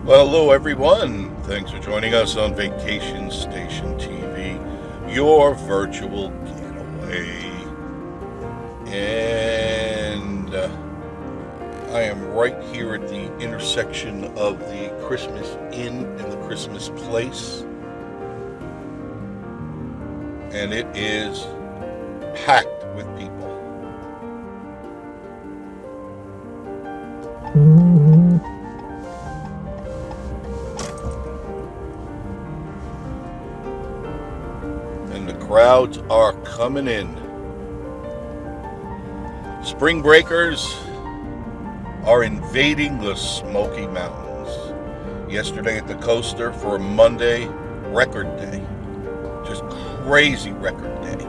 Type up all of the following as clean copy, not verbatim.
Well, hello everyone. Thanks for joining us on Vacation Station TV, your virtual getaway. And I am right here at the intersection of the Christmas Inn and the Christmas Place. And it is packed with people. And the crowds are coming in. Spring breakers are invading the Smoky Mountains. Yesterday at the coaster for a Monday record day. Just crazy record day.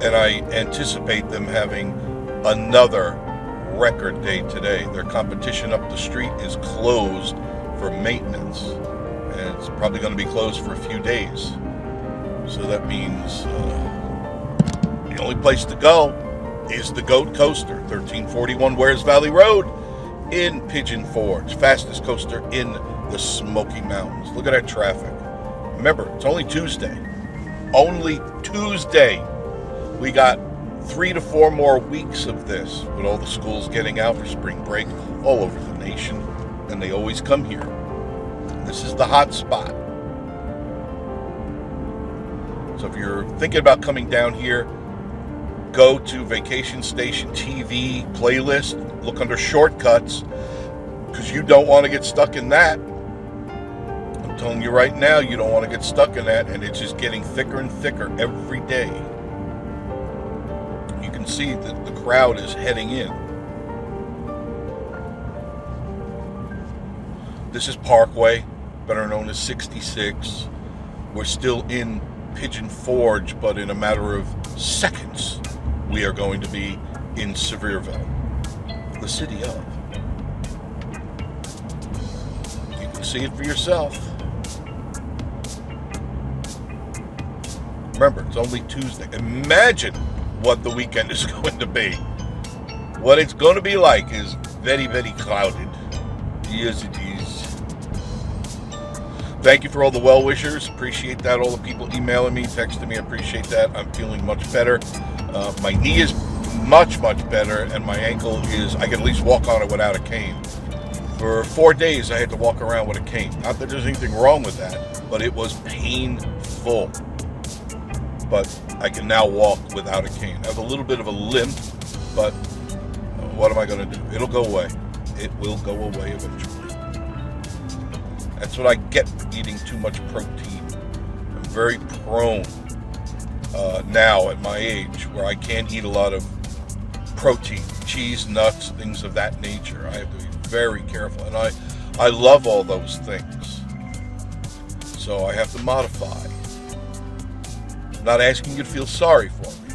And I anticipate them having another record day today. Their competition up the street is closed for maintenance, and it's probably going to be closed for a few days. So that means the only place to go is the Goat Coaster, 1341 Wares Valley Road in Pigeon Forge, fastest coaster in the Smoky Mountains. Look at that traffic. Remember, it's only Tuesday. Only Tuesday. We got 3 to 4 more weeks of this, with all the schools getting out for spring break all over the nation, and they always come here. This is the hot spot. So if you're thinking about coming down here, go to Vacation Station TV playlist, look under shortcuts, because you don't want to get stuck in that. I'm telling you right now, you don't want to get stuck in that, and it's just getting thicker and thicker every day. You can see that the crowd is heading in. This is Parkway, better known as 66. We're still in Pigeon Forge, but in a matter of seconds, we are going to be in Sevierville, the city of. You can see it for yourself. Remember, it's only Tuesday. Imagine what the weekend is going to be. What it's going to be like is very, very clouded. Yes, it is. Thank you for all the well-wishers. Appreciate that. All the people emailing me, texting me, I appreciate that. I'm feeling much better. My knee is much, much better, and my ankle is, I can at least walk on it without a cane. For 4 days, I had to walk around with a cane. Not that there's anything wrong with that, but it was painful. But I can now walk without a cane. I have a little bit of a limp, but what am I going to do? It'll go away. It will go away eventually. That's what I get for eating too much protein. I'm very prone now at my age where I can't eat a lot of protein, cheese, nuts, things of that nature. I have to be very careful, and I love all those things. So I have to modify. I'm not asking you to feel sorry for me.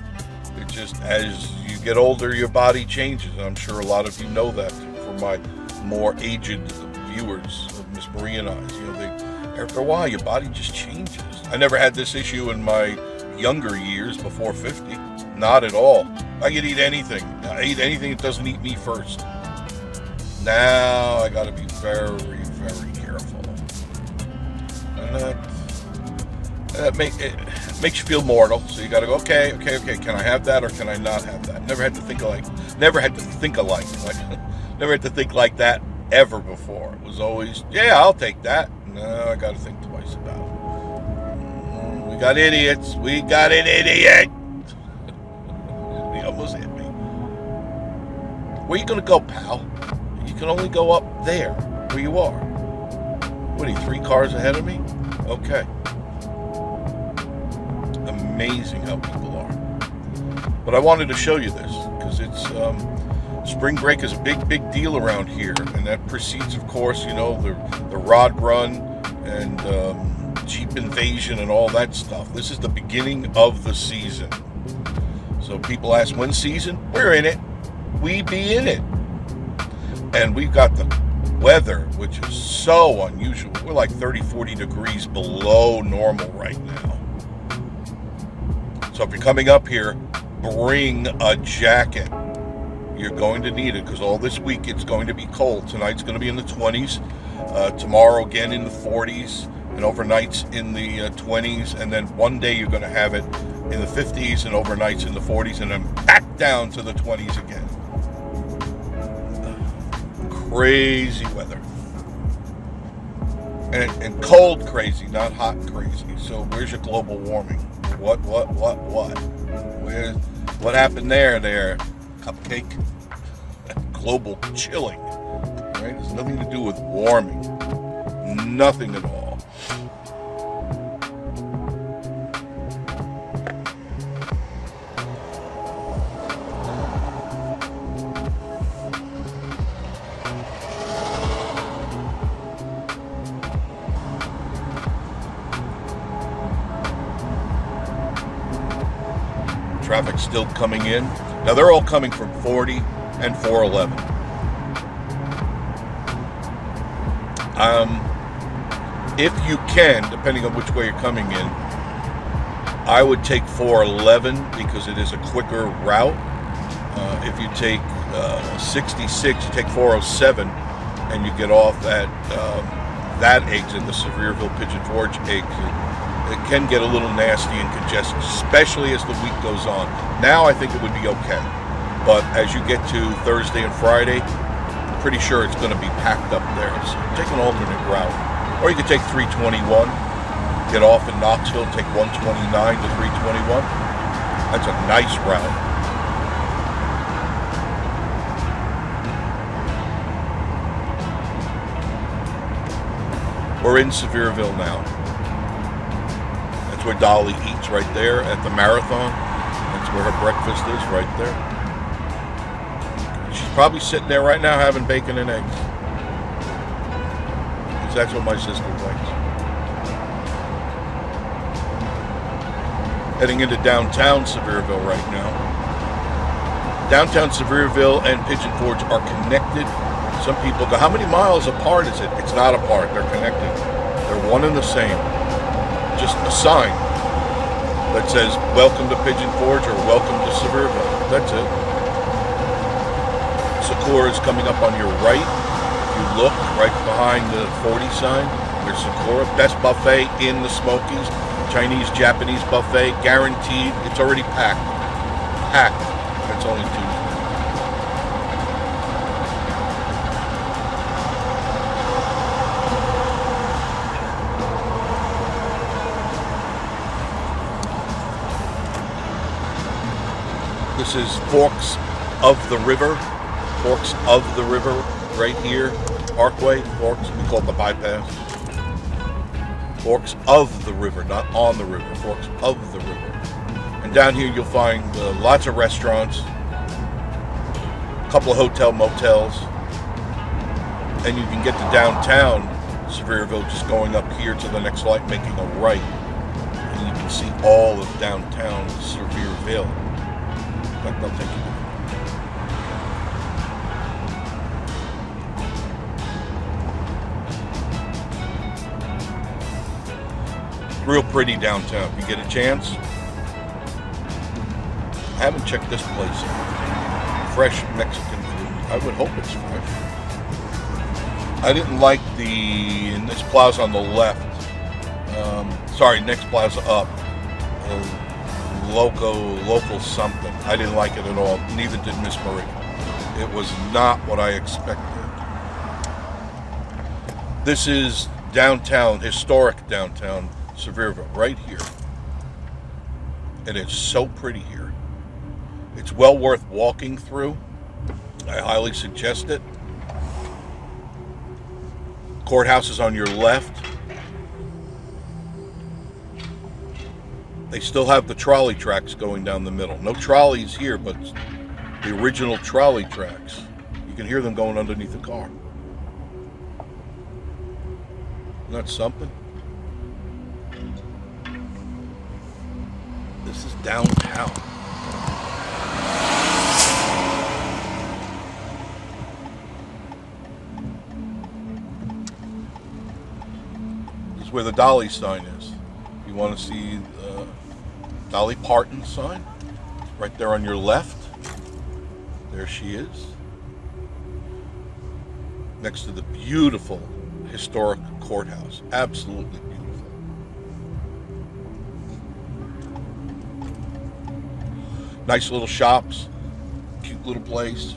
It's just as you get older, your body changes. And I'm sure a lot of you know that for my more aged viewers of Miss Marie and I. You know, after a while, your body just changes. I never had this issue in my younger years before 50. Not at all. I could eat anything. I eat anything that doesn't eat me first. Now I got to be very, very careful. And that makes you feel mortal. So you got to go, okay. Can I have that or can I not have that? Never had to think like that ever before. It was always, yeah, I'll take that. No, I got to think twice about it. We got idiots. We got an idiot. He almost hit me. Where you going to go, pal? You can only go up there where you are. What are you, 3 cars ahead of me? Okay. Amazing how people are. But I wanted to show you this because it's spring break is a big deal around here, and that precedes, of course, you know, the Rod Run and Jeep Invasion and all that stuff. This is the beginning of the season. So people ask, when season? We're in it. We be in it. And we've got the weather, which is so unusual. We're like 30, 40 degrees below normal right now. So if you're coming up here, bring a jacket. You're going to need it because all this week it's going to be cold. Tonight's going to be in the 20s. Tomorrow again in the 40s. And overnights in the 20s. And then one day you're going to have it in the 50s and overnights in the 40s. And then back down to the 20s again. Crazy weather. And cold crazy, not hot crazy. So where's your global warming? What? What happened there, Cupcake? Global chilling, right? It has nothing to do with warming. Nothing at all. Traffic still coming in. Now they're all coming from 40 and 411. If you can, depending on which way you're coming in, I would take 411 because it is a quicker route. If you take 66, you take 407 and you get off at that exit, the Sevierville Pigeon Forge exit. It can get a little nasty and congested, especially as the week goes on. Now I think it would be okay. But as you get to Thursday and Friday, I'm pretty sure it's going to be packed up there. So take an alternate route. Or you could take 321, get off in Knoxville, take 129 to 321. That's a nice route. We're in Sevierville now. That's where Dolly eats, right there at the marathon. That's where her breakfast is, right there. She's probably sitting there right now having bacon and eggs. Because that's what my sister likes. Heading into downtown Sevierville right now. Downtown Sevierville and Pigeon Forge are connected. Some people go, how many miles apart is it? It's not apart, they're connected. They're one and the same. Just a sign that says welcome to Pigeon Forge or welcome to Sevierville. That's it. Sakura is coming up on your right. If you look right behind the 40 sign, there's Sakura. Best buffet in the Smokies. Chinese, Japanese buffet, guaranteed. It's already packed. Packed. It's only Tuesday. This is Forks of the River. Forks of the River right here. Parkway, Forks, we call it the bypass. Forks of the River, not on the river. Forks of the River. And down here you'll find lots of restaurants, a couple of hotel motels, and you can get to downtown Sevierville just going up here to the next light, making a right. And you can see all of downtown Sevierville. But they'll take you. Real pretty downtown. If you get a chance. I haven't checked this place out. Fresh Mexican food. I would hope it's fresh. I didn't like the next plaza on the left. Sorry, next plaza up. Local something. I didn't like it at all. Neither did Miss Marie. It was not what I expected. This is downtown, historic downtown Sevierville, right here. And it's so pretty here. It's well worth walking through. I highly suggest it. Courthouse is on your left. They still have the trolley tracks going down the middle. No trolleys here, but the original trolley tracks. You can hear them going underneath the car. Isn't that something? This is downtown. This is where the Dolly sign is. If you want to see the Dolly Parton sign, right there on your left. There she is. Next to the beautiful historic courthouse. Absolutely beautiful. Nice little shops. Cute little place.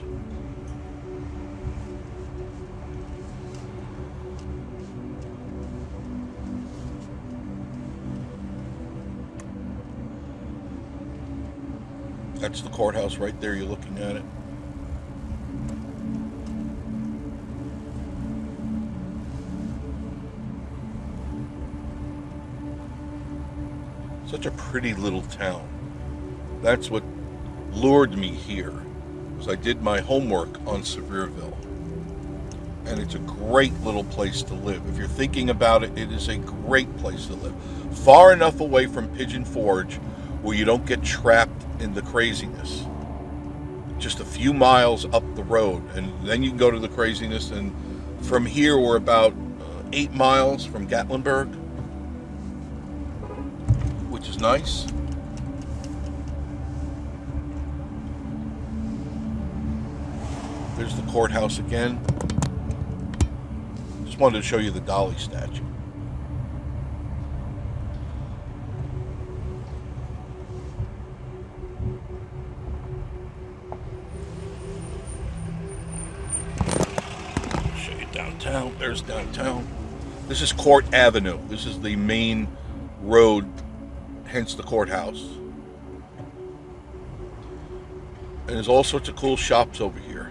That's the courthouse right there. You're looking at it. Such a pretty little town. That's what lured me here, was I did my homework on Sevierville. And it's a great little place to live. If you're thinking about it, it is a great place to live. Far enough away from Pigeon Forge where you don't get trapped in the craziness. Just a few miles up the road, and then you can go to the craziness. And from here, we're about 8 miles from Gatlinburg, which is nice. There's the courthouse again. Just wanted to show you the Dolly statue. Show you downtown. There's downtown. This is Court Avenue. This is the main road, hence the courthouse. And there's all sorts of cool shops over here.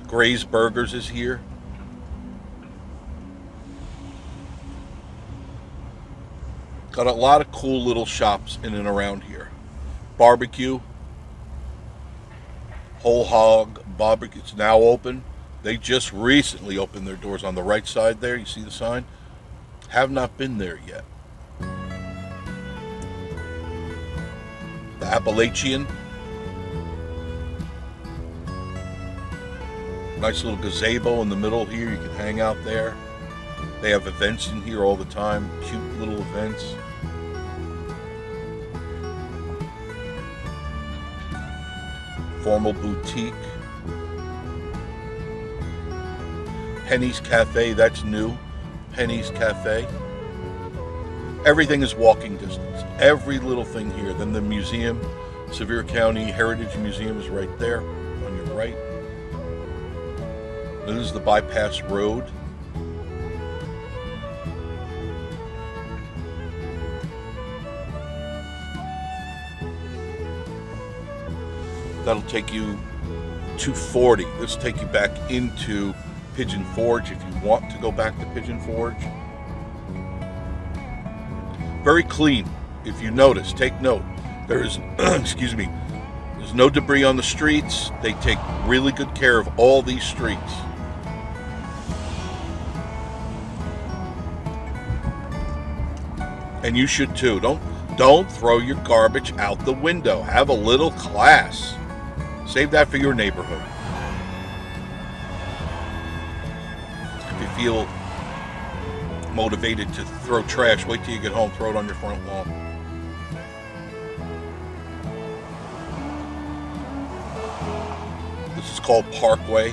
Gray's Burgers is here. Got a lot of cool little shops in and around here. Barbecue. Whole Hog Barbecue. It's now open. They just recently opened their doors on the right side there. You see the sign? Have not been there yet. The Appalachian. Nice little gazebo in the middle here. You can hang out there. They have events in here all the time. Cute little events. Formal boutique. Penny's Cafe, that's new. Penny's Cafe. Everything is walking distance. Every little thing here. Then the museum, Sevier County Heritage Museum is right there on your right. This is the bypass road. That'll take you to 40. This will take you back into Pigeon Forge if you want to go back to Pigeon Forge. Very clean. If you notice, take note. There is, excuse me, there's no debris on the streets. They take really good care of all these streets. And you should too. Don't throw your garbage out the window. Have a little class. Save that for your neighborhood. If you feel motivated to throw trash, wait till you get home, throw it on your front lawn. This is called Parkway.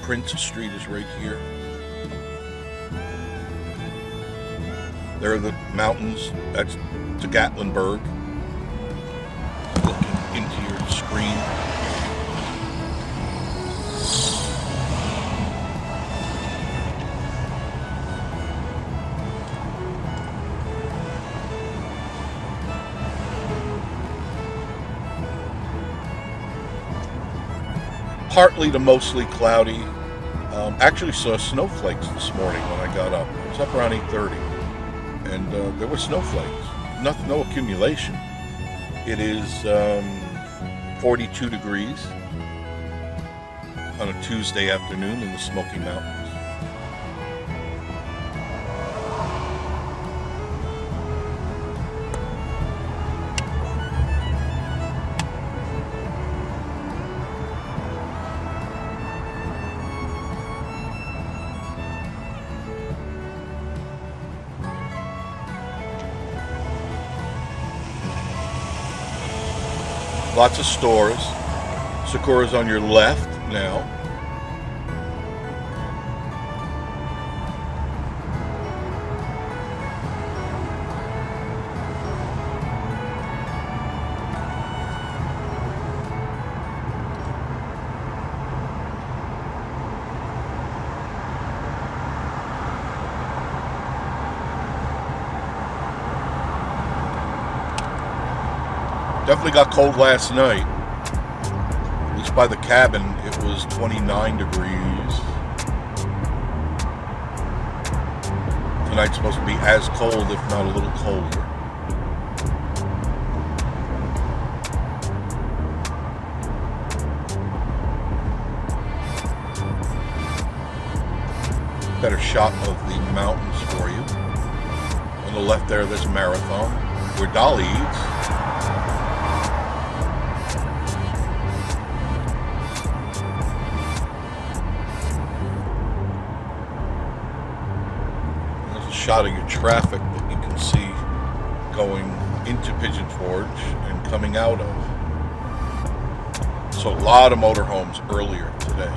Prince Street is right here. There are the mountains. That's to Gatlinburg. Looking into your screen. Partly to mostly cloudy. Actually saw snowflakes this morning when I got up. It was up around 8:30. And there were snowflakes. No accumulation. It is 42 degrees on a Tuesday afternoon in the Smoky Mountains. Lots of stores. Sakura's on your left now. Definitely got cold last night. At least by the cabin, it was 29 degrees. Tonight's supposed to be as cold, if not a little colder. Better shot of the mountains for you. On the left there, there's Marathon, where Dolly eats. Shot of your traffic that you can see going into Pigeon Forge and coming out of. So a lot of motorhomes earlier today.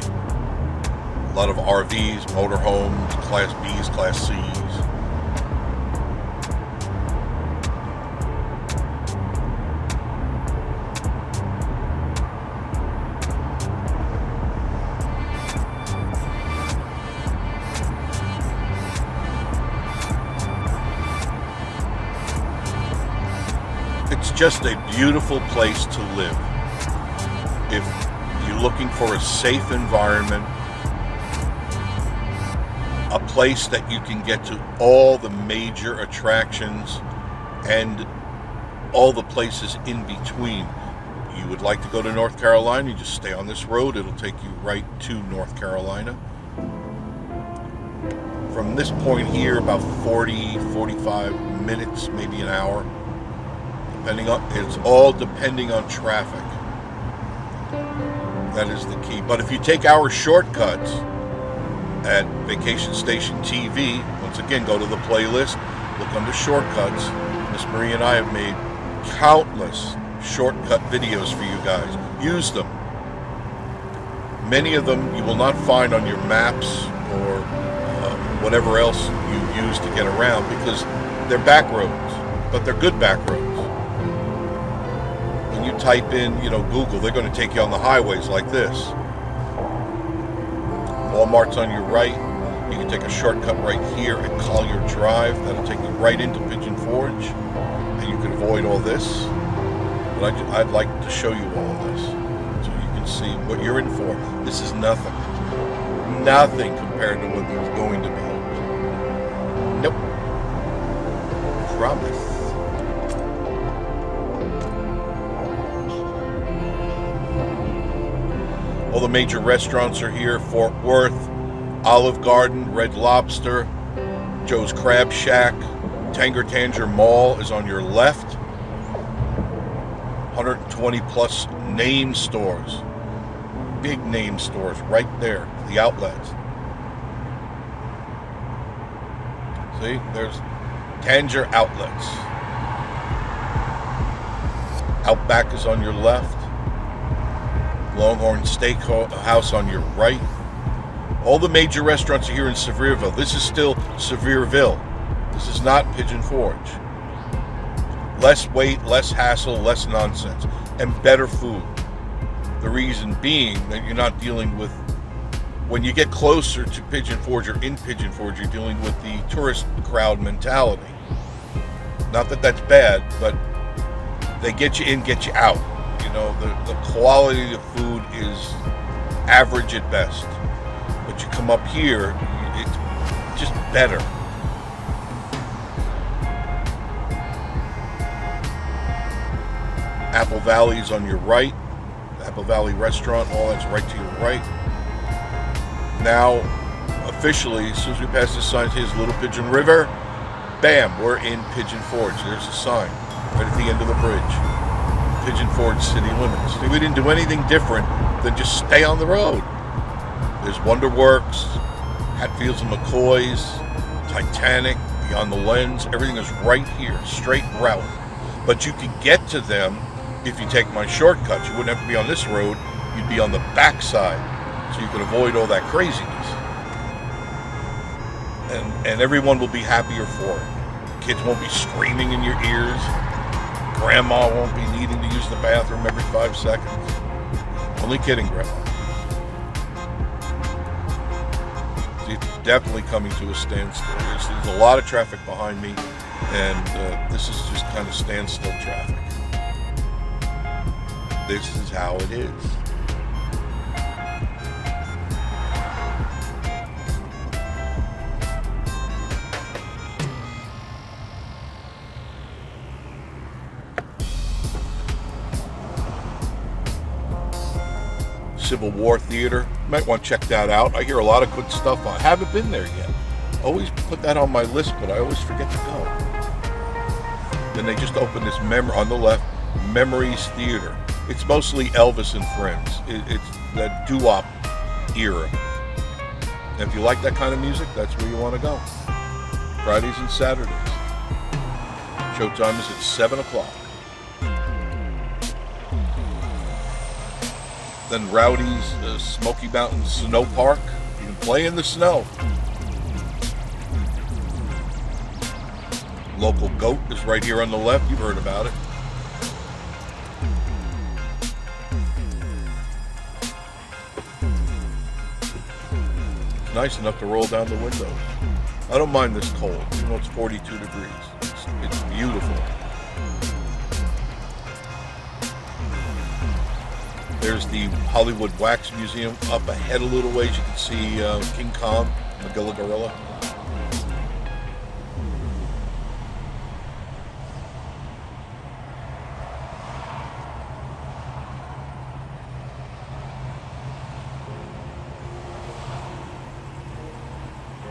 A lot of RVs, motorhomes, Class Bs, Class Cs. It's just a beautiful place to live. If you're looking for a safe environment, a place that you can get to all the major attractions and all the places in between. You would like to go to North Carolina, you just stay on this road. It'll take you right to North Carolina. From this point here, about 40, 45 minutes, maybe an hour. It's all depending on traffic. That is the key. But if you take our shortcuts at Vacation Station TV, once again, go to the playlist, look under shortcuts. Miss Marie and I have made countless shortcut videos for you guys. Use them. Many of them you will not find on your maps or whatever else you use to get around, because they're back roads, but they're good back roads. You type in, Google, they're going to take you on the highways like this. Walmart's on your right. You can take a shortcut right here at Collier Drive. That'll take you right into Pigeon Forge, and you can avoid all this. But I'd like to show you all of this so you can see what you're in for. This is nothing. Nothing compared to what it's going to be. Nope. Promise. All the major restaurants are here. Fort Worth, Olive Garden, Red Lobster, Joe's Crab Shack, Tanger Tanger Mall is on your left. 120 plus name stores. Big name stores right there. The outlets. See, there's Tanger Outlets. Outback is on your left. Longhorn Steakhouse on your right. All the major restaurants are here in Sevierville. This is still Sevierville. This is not Pigeon Forge. Less wait, less hassle, less nonsense, and better food. The reason being that you're not dealing with, when you get closer to Pigeon Forge or in Pigeon Forge, you're dealing with the tourist crowd mentality. Not that that's bad, but they get you in, get you out. The quality of food is average at best. But you come up here, it's just better. Apple Valley is on your right. The Apple Valley Restaurant, all that's right to your right. Now, officially, as soon as we pass this sign, here's Little Pigeon River. Bam, we're in Pigeon Forge. There's a sign right at the end of the bridge. Pigeon Forge city limits. We didn't do anything different than just stay on the road. There's Wonderworks, Hatfields and McCoy's, Titanic, Beyond the Lens. Everything is right here, straight route. But you can get to them If you take my shortcut, you wouldn't have to be on this road. You'd be on the back side, so you could avoid all that craziness. And everyone will be happier for it. Kids won't be screaming in your ears. Grandma won't be needing to use the bathroom every 5 seconds. Only kidding, Grandma. It's definitely coming to a standstill. There's a lot of traffic behind me, and this is just kind of standstill traffic. This is how it is. Civil War Theater. You might want to check that out. I hear a lot of good stuff. I haven't been there yet. Always put that on my list, but I always forget to go. Then they just opened this on the left, Memories Theater. It's mostly Elvis and Friends. It's the doo-wop era. And if you like that kind of music, that's where you want to go. Fridays and Saturdays. Showtime is at 7 o'clock. Then Rowdy's Smoky Mountains Snow Park. You can play in the snow. Local Goat is right here on the left. You've heard about it. It's nice enough to roll down the windows. I don't mind this cold, even though it's 42 degrees. It's beautiful. There's the Hollywood Wax Museum up ahead a little ways. You can see King Kong, Magilla Gorilla.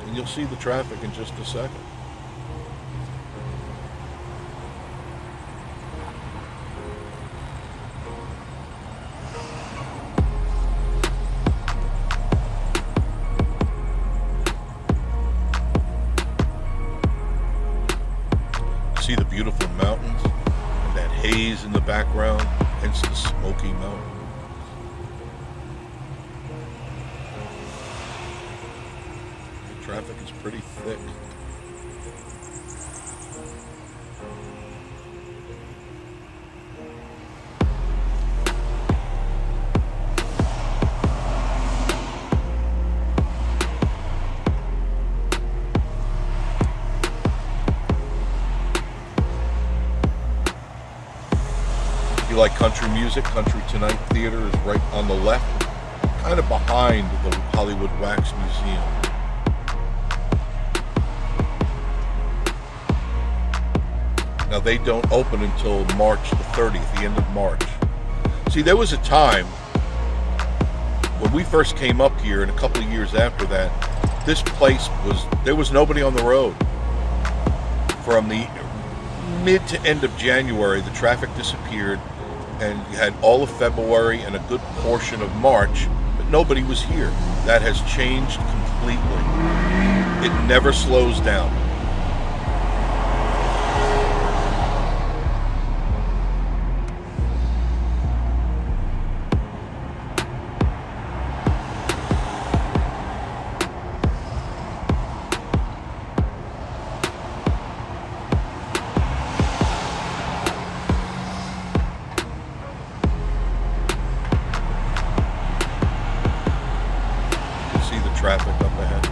And you'll see the traffic in just a second. See the beautiful mountains and that haze in the background, hence the Smoky Mountains. The traffic is pretty thick. If you like country music, Country Tonight Theater is right on the left, kind of behind the Hollywood Wax Museum. Now they don't open until March the 30th, the end of March. See, there was a time when we first came up here, and a couple of years after that, this place there was nobody on the road. From the mid to end of January, the traffic disappeared, and you had all of February and a good portion of March, but nobody was here. That has changed completely. It never slows down. Traffic up ahead.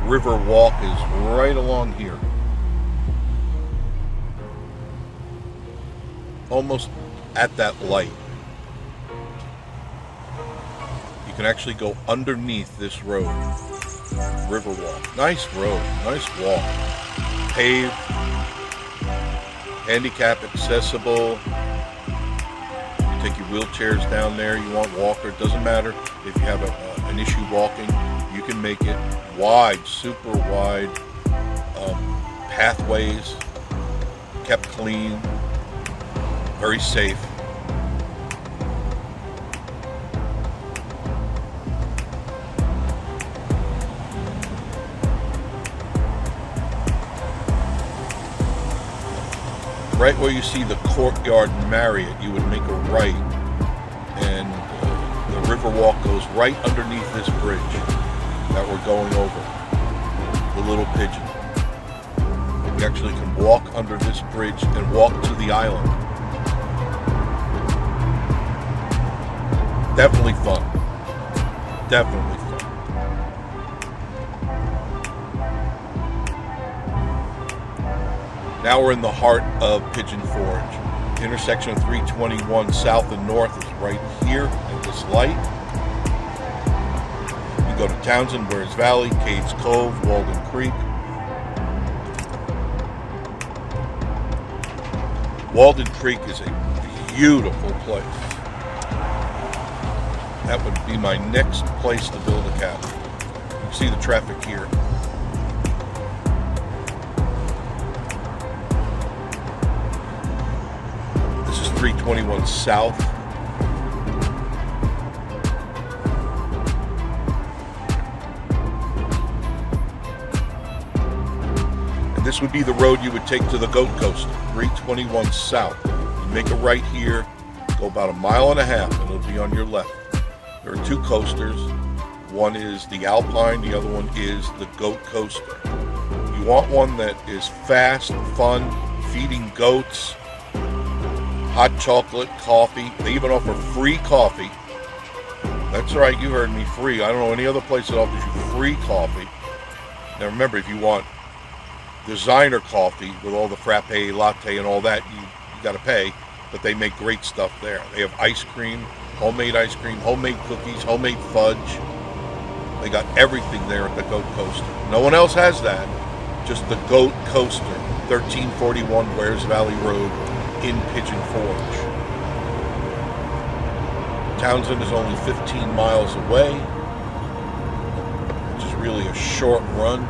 River Walk is right along here. Almost at that light. You can actually go underneath this road. River Walk. Nice road. Nice walk. Paved. Handicap accessible. You take your wheelchairs down there. You want walker. It doesn't matter if you have an issue walking. You can make it wide, super wide, pathways, kept clean, very safe. Right where you see the Courtyard Marriott, you would make a right, and the Riverwalk goes right underneath this bridge that we're going over, the Little Pigeon. You actually can walk under this bridge and walk to the island. Definitely fun. Definitely fun. Now we're in the heart of Pigeon Forge. Intersection of 321 south and north is right here at this light. You go to Townsend, Wares Valley, Cades Cove, Walden Creek. Walden Creek is a beautiful place. That would be my next place to build a cabin. You see the traffic here. This is 321 south. This would be the road you would take to the Goat Coaster, 321 south. You make a right here, go about 1.5 miles, and it'll be on your left. There are two coasters. One is the Alpine, the other one is the Goat Coaster. You want one that is fast, fun, feeding goats, hot chocolate, coffee. They even offer free coffee. That's right, you heard me, free. I don't know any other place that offers you free coffee. Now remember, if you want designer coffee with all the frappe, latte, and all that, you got to pay, but they make great stuff there. They have ice cream, homemade cookies, homemade fudge. They got everything there at the Goat Coaster. No one else has that, just the Goat Coaster, 1341 Wares Valley Road in Pigeon Forge. Townsend is only 15 miles away, which is really a short run.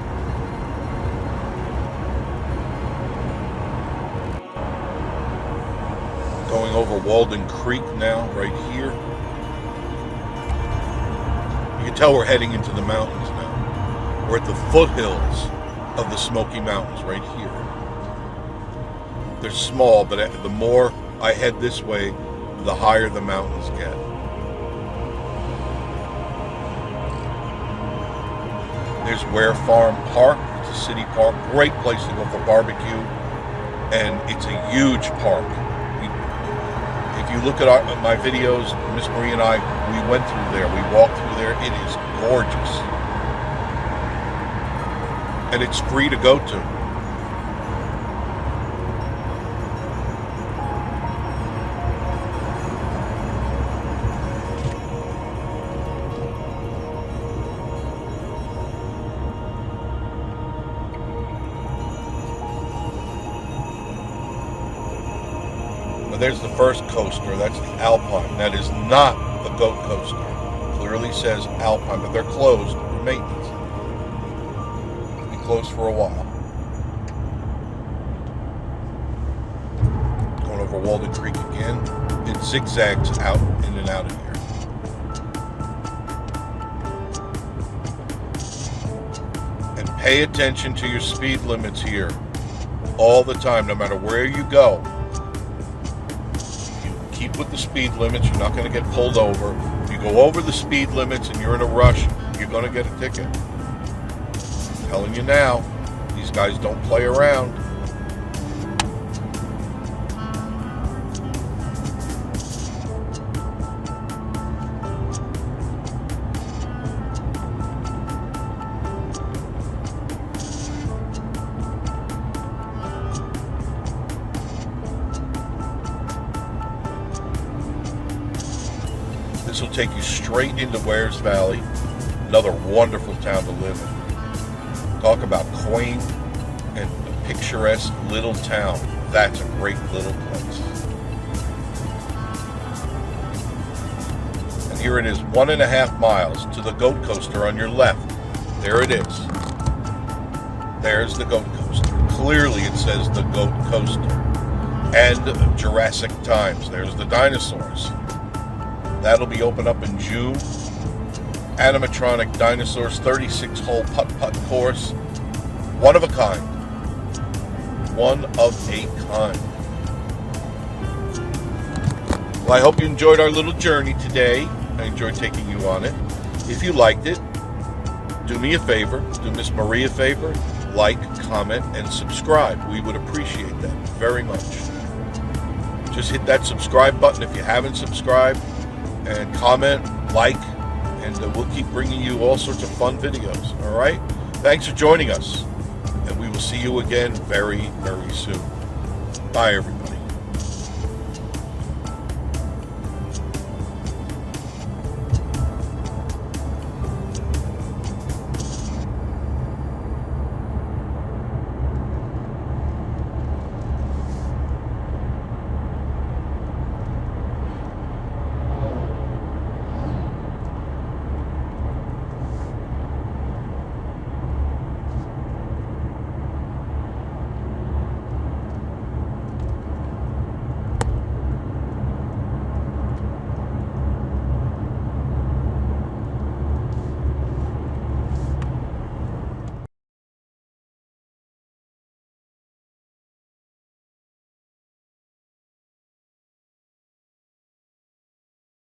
Going over Walden Creek now, right here. You can tell we're heading into the mountains now. We're at the foothills of the Smoky Mountains, right here. They're small, but the more I head this way, the higher the mountains get. There's Ware Farm Park. It's a city park. Great place to go for barbecue. And it's a huge park. If you look at my videos, Miss Marie and I, we went through there. We walked through there. It is gorgeous. And it's free to go to. There's the first coaster. That's the Alpine. That is not the Goat Coaster. Clearly says Alpine, but they're closed for maintenance. They'll be closed for a while. Going over Walden Creek again. It zigzags out, in and out of here. And pay attention to your speed limits here. All the time, no matter where you go. Keep with the speed limits. You're not going to get pulled over. If you go over the speed limits and you're in a rush, you're going to get a ticket. I'm telling you now, these guys don't play around. This will take you straight into Wares Valley, another wonderful town to live in. Talk about quaint and picturesque little town. That's a great little place. And here it is, 1.5 miles to the Goat Coaster on your left. There it is. There's the goat coaster. Clearly it says the goat coaster. And Jurassic Times. There's the dinosaurs. That'll be open up in June. Animatronic dinosaurs, 36-hole putt-putt course. One of a kind. One of a kind. Well, I hope you enjoyed our little journey today. I enjoyed taking you on it. If you liked it, do me a favor, do Miss Marie a favor, like, comment, and subscribe. We would appreciate that very much. Just hit that subscribe button if you haven't subscribed, and comment, like, and we'll keep bringing you all sorts of fun videos, all right? Thanks for joining us, and we will see you again very, very soon. Bye, everybody.